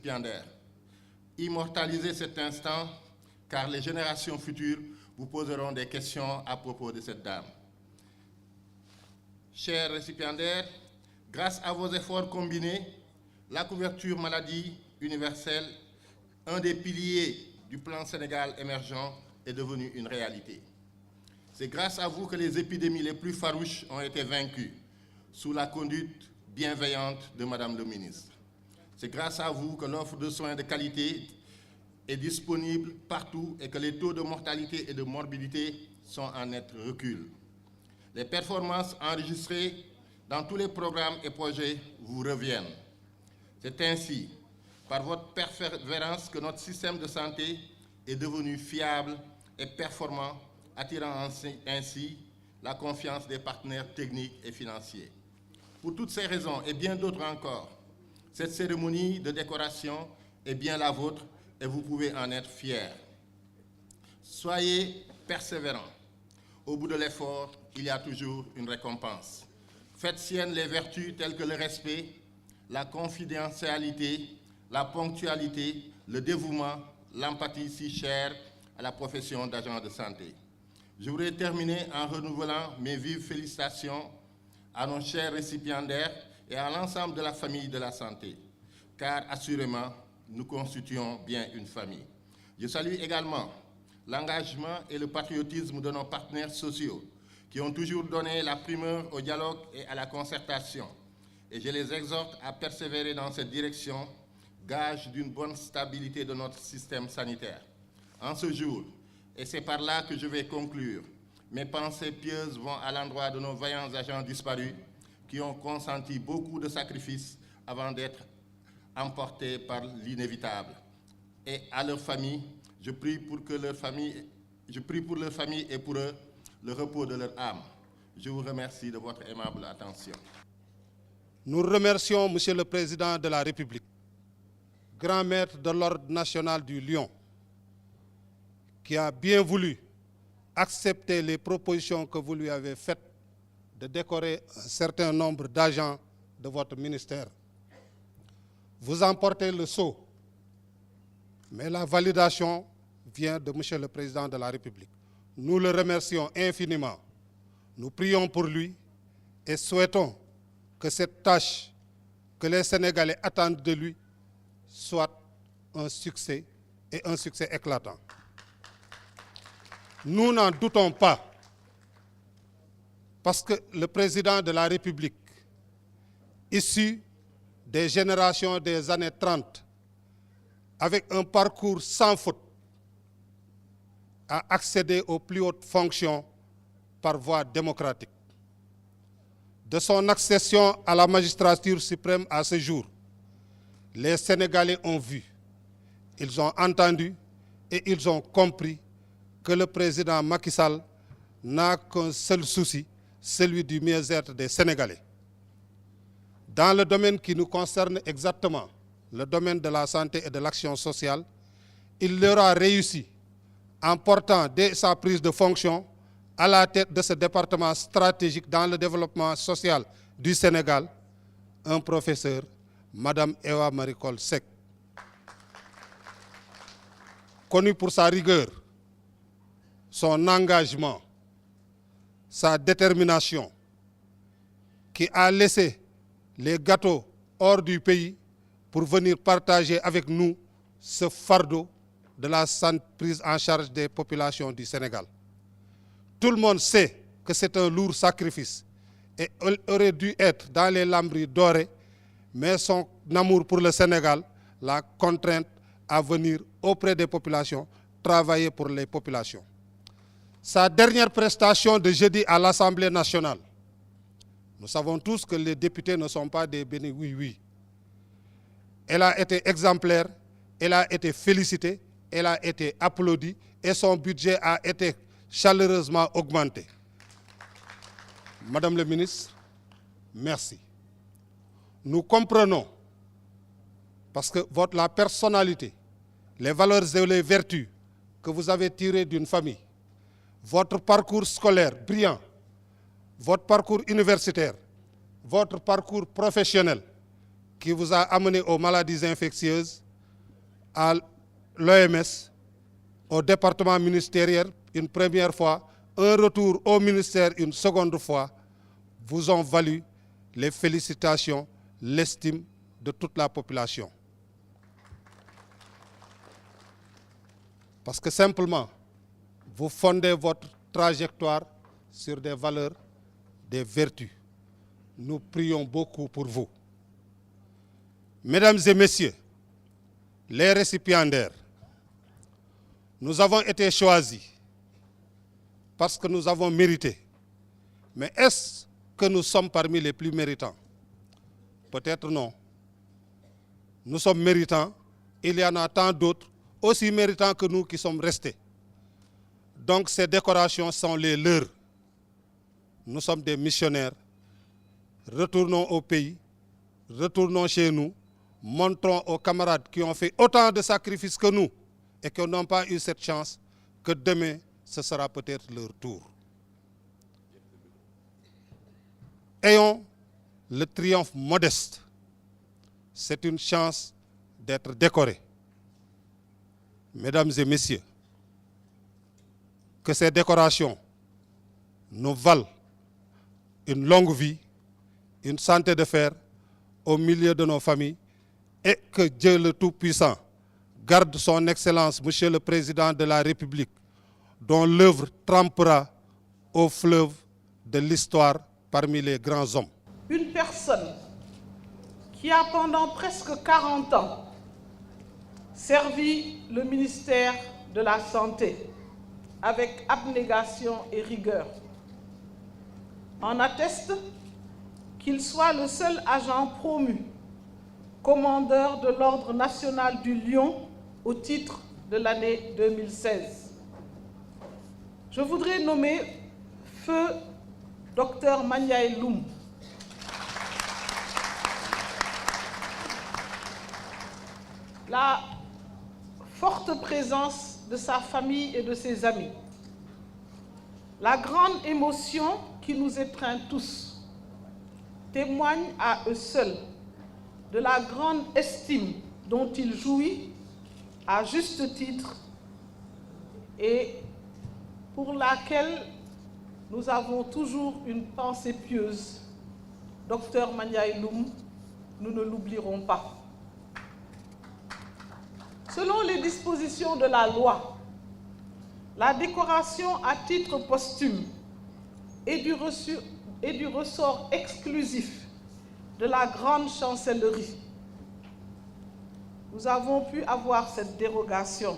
récipiendaire. Immortalisez cet instant, car les générations futures vous poseront des questions à propos de cette dame. Chers récipiendaires, grâce à vos efforts combinés, la couverture maladie universelle, un des piliers du plan Sénégal émergent, est devenue une réalité. C'est grâce à vous que les épidémies les plus farouches ont été vaincues, sous la conduite bienveillante de Madame le ministre. C'est grâce à vous que l'offre de soins de qualité est disponible partout et que les taux de mortalité et de morbidité sont en net recul. Les performances enregistrées dans tous les programmes et projets vous reviennent. C'est ainsi, par votre persévérance, que notre système de santé est devenu fiable et performant, attirant ainsi la confiance des partenaires techniques et financiers. Pour toutes ces raisons et bien d'autres encore, cette cérémonie de décoration est bien la vôtre et vous pouvez en être fiers. Soyez persévérants. Au bout de l'effort, il y a toujours une récompense. Faites siennes les vertus telles que le respect, la confidentialité, la ponctualité, le dévouement, l'empathie si chère à la profession d'agent de santé. Je voudrais terminer en renouvelant mes vives félicitations à nos chers récipiendaires et à l'ensemble de la famille de la santé, car assurément, nous constituons bien une famille. Je salue également l'engagement et le patriotisme de nos partenaires sociaux qui ont toujours donné la primeur au dialogue et à la concertation. Et je les exhorte à persévérer dans cette direction, gage d'une bonne stabilité de notre système sanitaire. En ce jour, et c'est par là que je vais conclure, mes pensées pieuses vont à l'endroit de nos vaillants agents disparus qui ont consenti beaucoup de sacrifices avant d'être emportés par l'inévitable. Et à leurs familles, je prie pour leur famille et pour eux le repos de leur âme. Je vous remercie de votre aimable attention. Nous remercions Monsieur le Président de la République, grand maître de l'Ordre national du Lion, qui a bien voulu accepter les propositions que vous lui avez faites de décorer un certain nombre d'agents de votre ministère. Vous emportez le sceau, mais la validation vient de Monsieur le Président de la République. Nous le remercions infiniment. Nous prions pour lui et souhaitons que cette tâche que les Sénégalais attendent de lui soit un succès et un succès éclatant. Nous n'en doutons pas, parce que le Président de la République, issu des générations des années 30, avec un parcours sans faute, a accédé aux plus hautes fonctions par voie démocratique. De son accession à la magistrature suprême à ce jour, les Sénégalais ont vu, ils ont entendu et ils ont compris que le président Macky Sall n'a qu'un seul souci, celui du mieux-être des Sénégalais. Dans le domaine qui nous concerne exactement, le domaine de la santé et de l'action sociale, il leur a réussi en portant dès sa prise de fonction à la tête de ce département stratégique dans le développement social du Sénégal, un professeur, Madame Ewa Marie Coll Seck. Connue pour sa rigueur, son engagement, sa détermination, qui a laissé les gâteaux hors du pays pour venir partager avec nous ce fardeau de la prise en charge des populations du Sénégal. Tout le monde sait que c'est un lourd sacrifice et il aurait dû être dans les lambris dorés, mais son amour pour le Sénégal l'a contrainte à venir auprès des populations, travailler pour les populations. Sa dernière prestation de jeudi à l'Assemblée nationale, nous savons tous que les députés ne sont pas des bénis oui-oui. Elle a été exemplaire, elle a été félicitée, elle a été applaudie et son budget a été chaleureusement augmenté. Madame le ministre, merci. Nous comprenons, parce que la personnalité, les valeurs et les vertus que vous avez tirées d'une famille, votre parcours scolaire brillant, votre parcours universitaire, votre parcours professionnel qui vous a amené aux maladies infectieuses, à l'OMS, au département ministériel une première fois, un retour au ministère une seconde fois, vous ont valu les félicitations, l'estime de toute la population. Parce que simplement, vous fondez votre trajectoire sur des valeurs, des vertus. Nous prions beaucoup pour vous. Mesdames et messieurs, les récipiendaires, nous avons été choisis parce que nous avons mérité. Mais est-ce que nous sommes parmi les plus méritants? Peut-être non. Nous sommes méritants. Il y en a tant d'autres aussi méritants que nous qui sommes restés. Donc ces décorations sont les leurs. Nous sommes des missionnaires. Retournons au pays, retournons chez nous, montrons aux camarades qui ont fait autant de sacrifices que nous et qui n'ont pas eu cette chance que demain, ce sera peut-être leur tour. Ayons le triomphe modeste. C'est une chance d'être décorés. Mesdames et messieurs, que ces décorations nous valent une longue vie, une santé de fer au milieu de nos familles et que Dieu le Tout-Puissant garde son Excellence, Monsieur le Président de la République, dont l'œuvre trempera au fleuve de l'histoire parmi les grands hommes. Une personne qui a pendant presque 40 ans servi le ministère de la Santé avec abnégation et rigueur en atteste qu'il soit le seul agent promu commandeur de l'Ordre national du Lion au titre de l'année 2016. Je voudrais nommer Feu Dr Maniaï Loum, la forte présence de sa famille et de ses amis, la grande émotion qui nous étreint tous, témoignent à eux seuls de la grande estime dont il jouit à juste titre et pour laquelle nous avons toujours une pensée pieuse. Docteur Maniaï Loum, nous ne l'oublierons pas. Selon les dispositions de la loi, la décoration à titre posthume est du ressort exclusif de la grande chancellerie. Nous avons pu avoir cette dérogation.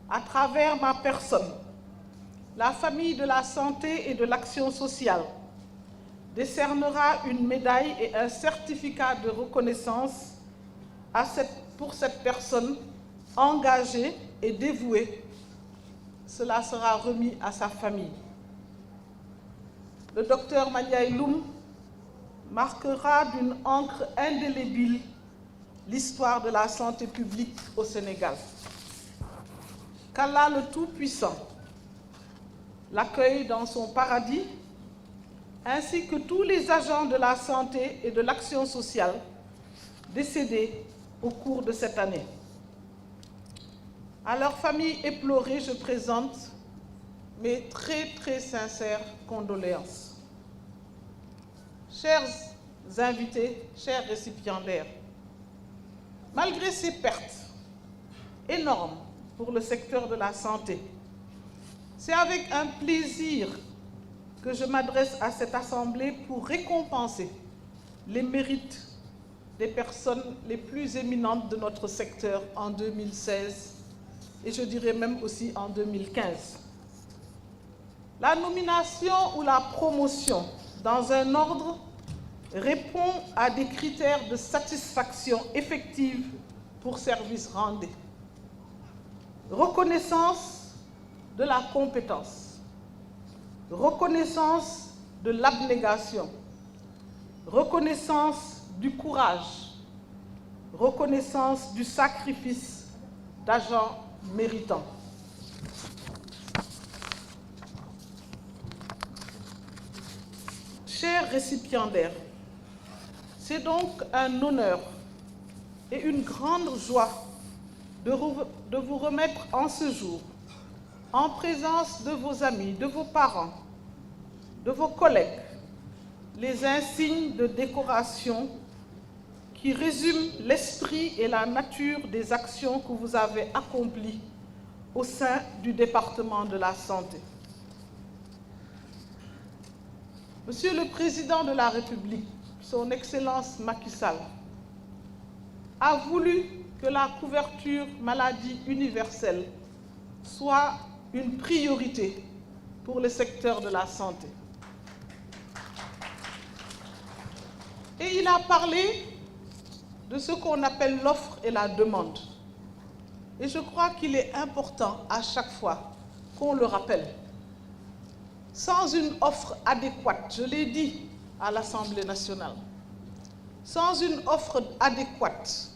À travers ma personne, la famille de la santé et de l'action sociale décernera une médaille et un certificat de reconnaissance pour cette personne engagée et dévouée. Cela sera remis à sa famille. Le docteur Maniaï Loum marquera d'une encre indélébile l'histoire de la santé publique au Sénégal. Qu'Allah le Tout-Puissant l'accueille dans son paradis, ainsi que tous les agents de la santé et de l'action sociale décédés au cours de cette année. À leur famille éplorée, je présente mes très sincères condoléances. Chers invités, chers récipiendaires, malgré ces pertes énormes pour le secteur de la santé, c'est avec un plaisir que je m'adresse à cette Assemblée pour récompenser les mérites des personnes les plus éminentes de notre secteur en 2016 et je dirais même aussi en 2015. La nomination ou la promotion dans un ordre répond à des critères de satisfaction effective pour service rendu. Reconnaissance de la compétence, reconnaissance de l'abnégation, reconnaissance du courage, reconnaissance du sacrifice d'agents méritants. Chers récipiendaires, c'est donc un honneur et une grande joie de vous remettre en ce jour, en présence de vos amis, de vos parents, de vos collègues, les insignes de décoration qui résument l'esprit et la nature des actions que vous avez accomplies au sein du département de la santé. Monsieur le Président de la République, Son Excellence Macky Sall, a voulu que la couverture maladie universelle soit une priorité pour le secteur de la santé. Et il a parlé de ce qu'on appelle l'offre et la demande. Et je crois qu'il est important à chaque fois qu'on le rappelle. Sans une offre adéquate, je l'ai dit à l'Assemblée nationale, sans une offre adéquate,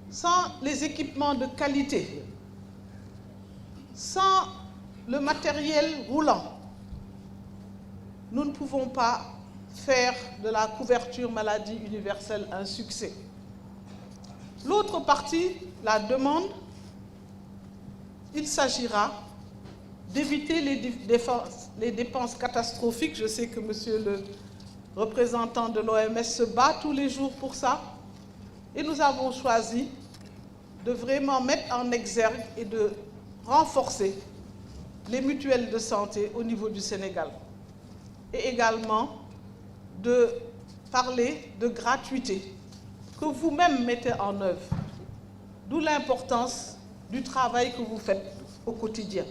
sans les équipements de qualité, sans le matériel roulant, nous ne pouvons pas faire de la couverture maladie universelle un succès. L'autre partie, la demande, il s'agira d'éviter les dépenses catastrophiques. Je sais que monsieur le représentant de l'OMS se bat tous les jours pour ça. Et nous avons choisi de vraiment mettre en exergue et de renforcer les mutuelles de santé au niveau du Sénégal. Et également de parler de gratuité que vous-même mettez en œuvre. D'où l'importance du travail que vous faites au quotidien.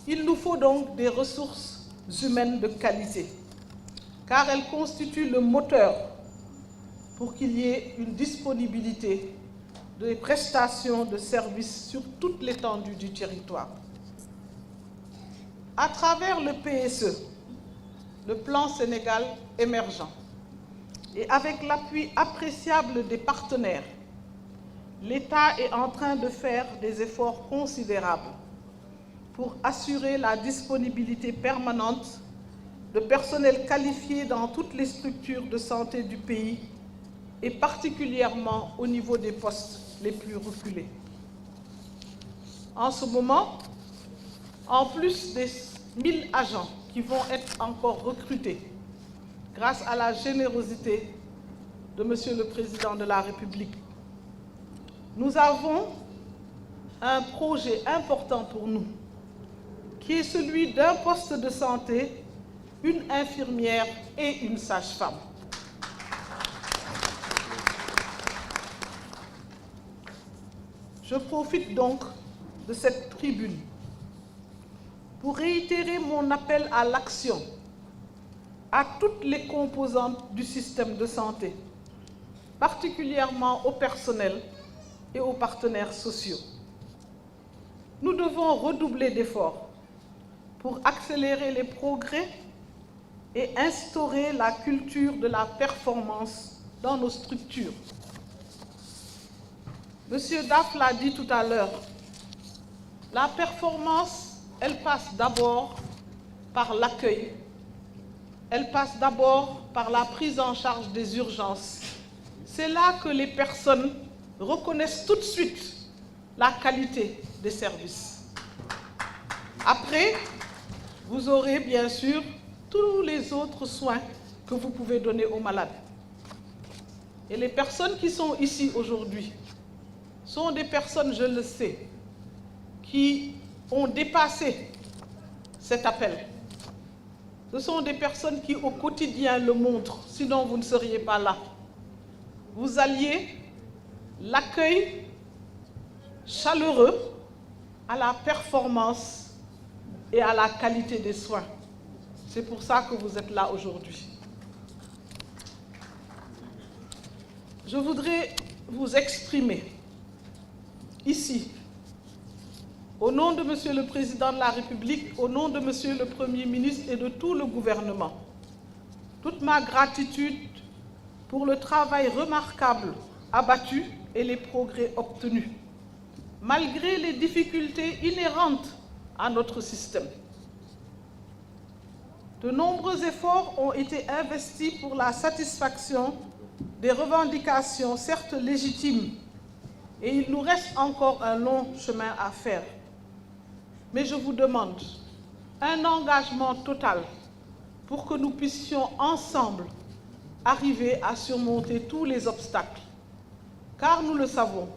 Il nous faut donc des ressources humaines de qualité, car elles constituent le moteur pour qu'il y ait une disponibilité des prestations de services sur toute l'étendue du territoire. À travers le PSE, le plan Sénégal émergent, et avec l'appui appréciable des partenaires, l'État est en train de faire des efforts considérables pour assurer la disponibilité permanente de personnel qualifié dans toutes les structures de santé du pays et particulièrement au niveau des postes les plus reculés. En ce moment, en plus des 1000 agents qui vont être encore recrutés grâce à la générosité de Monsieur le Président de la République, nous avons un projet important pour nous, qui est celui d'un poste de santé, une infirmière et une sage-femme. Je profite donc de cette tribune pour réitérer mon appel à l'action à toutes les composantes du système de santé, particulièrement au personnel et aux partenaires sociaux. Nous devons redoubler d'efforts pour accélérer les progrès et instaurer la culture de la performance dans nos structures. Monsieur Daf l'a dit tout à l'heure, la performance, elle passe d'abord par l'accueil, elle passe d'abord par la prise en charge des urgences. C'est là que les personnes reconnaissent tout de suite la qualité des services. Après, vous aurez bien sûr tous les autres soins que vous pouvez donner aux malades. Et les personnes qui sont ici aujourd'hui sont des personnes, je le sais, qui ont dépassé cet appel. Ce sont des personnes qui au quotidien le montrent, sinon vous ne seriez pas là. Vous alliez l'accueil chaleureux à la performance et à la qualité des soins. C'est pour ça que vous êtes là aujourd'hui. Je voudrais vous exprimer ici, au nom de Monsieur le Président de la République, au nom de Monsieur le Premier ministre et de tout le gouvernement, toute ma gratitude pour le travail remarquable abattu et les progrès obtenus, malgré les difficultés inhérentes à notre système. De nombreux efforts ont été investis pour la satisfaction des revendications, certes légitimes, et il nous reste encore un long chemin à faire. Mais je vous demande un engagement total pour que nous puissions ensemble arriver à surmonter tous les obstacles. Car nous le savons,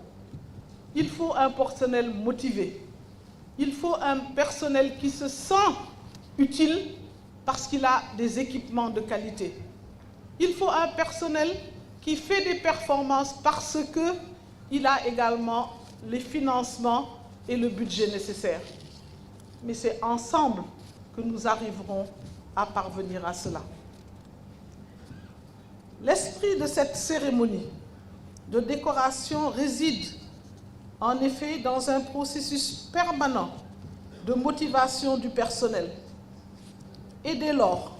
il faut un personnel motivé, il faut un personnel qui se sent utile parce qu'il a des équipements de qualité. Il faut un personnel qui fait des performances parce qu'il a également les financements et le budget nécessaires. Mais c'est ensemble que nous arriverons à parvenir à cela. L'esprit de cette cérémonie de décoration réside en effet dans un processus permanent de motivation du personnel. Et dès lors,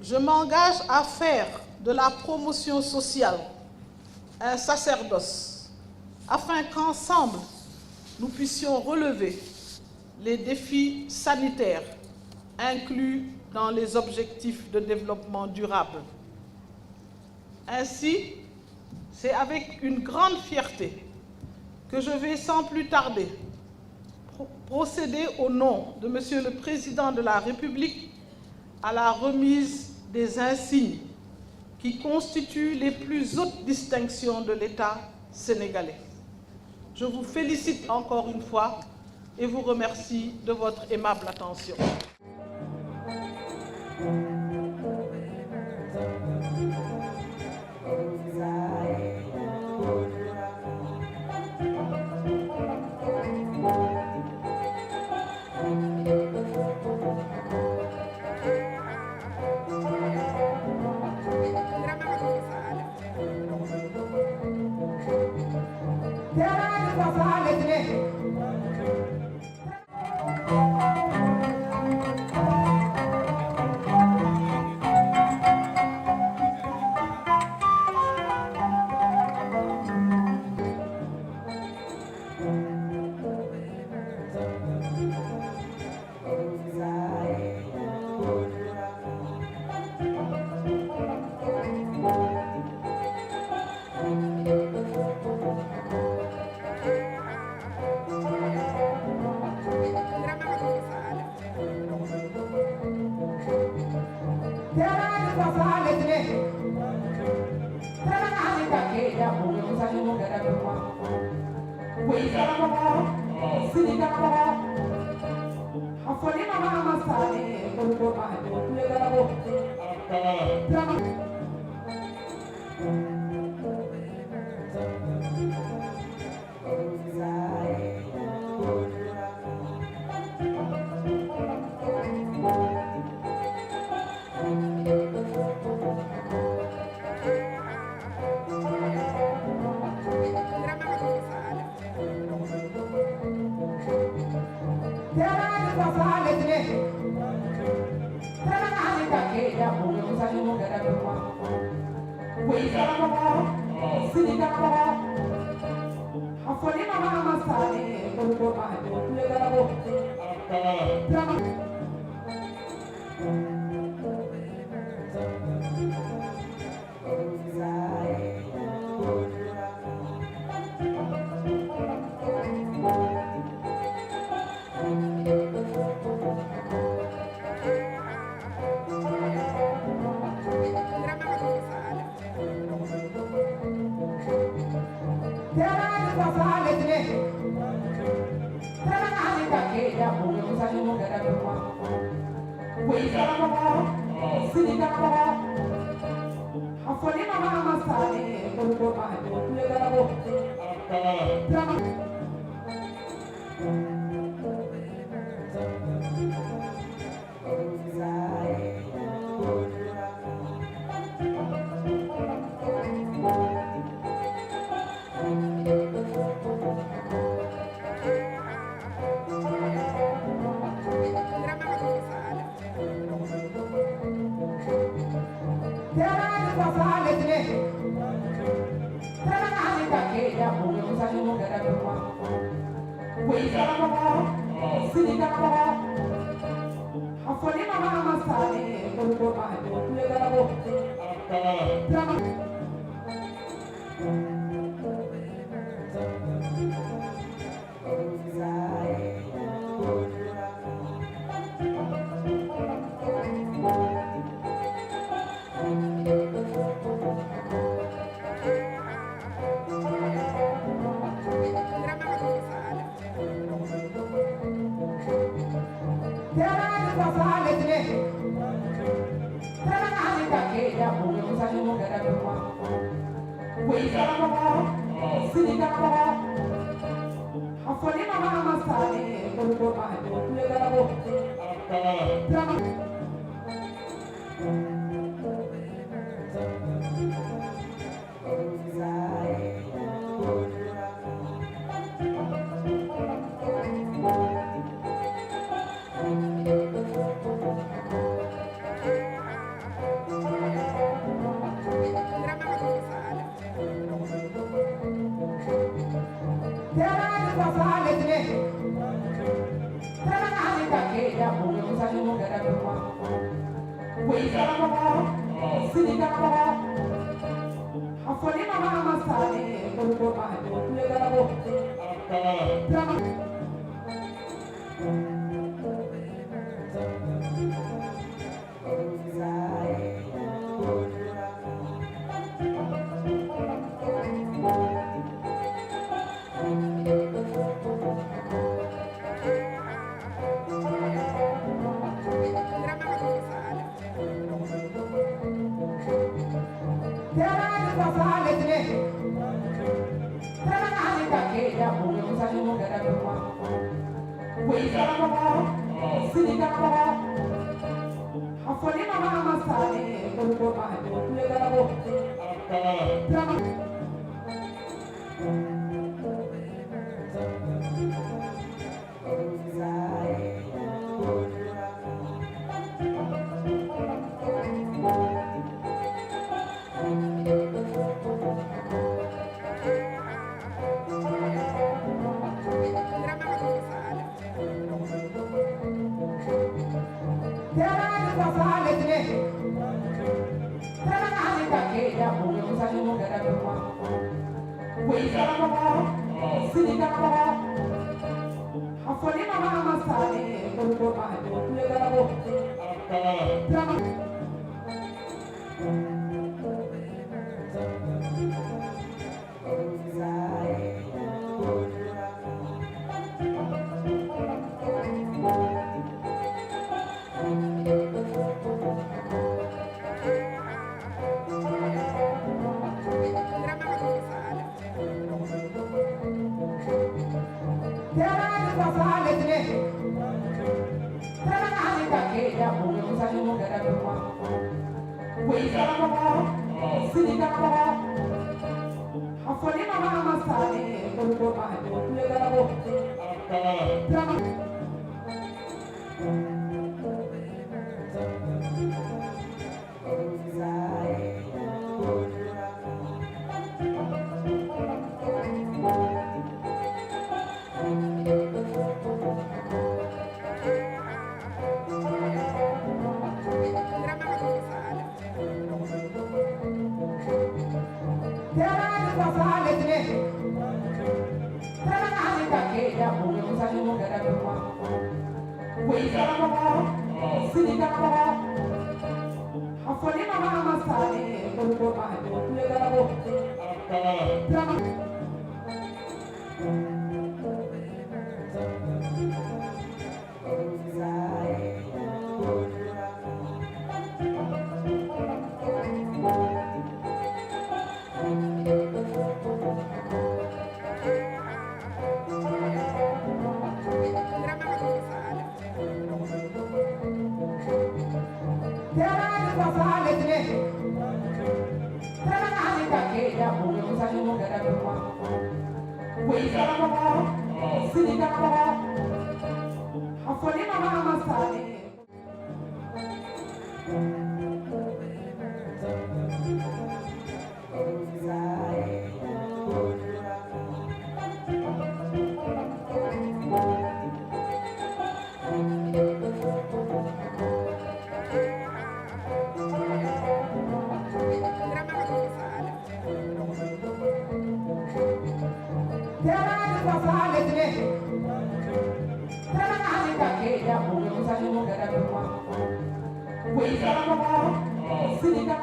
je m'engage à faire de la promotion sociale un sacerdoce, afin qu'ensemble, nous puissions relever les défis sanitaires inclus dans les objectifs de développement durable. Ainsi, c'est avec une grande fierté que je vais sans plus tarder procéder au nom de Monsieur le Président de la République à la remise des insignes qui constituent les plus hautes distinctions de l'État sénégalais. Je vous félicite encore une fois et vous remercie de votre aimable attention.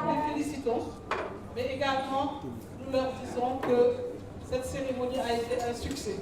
Les félicitons, mais également nous leur disons que cette cérémonie a été un succès.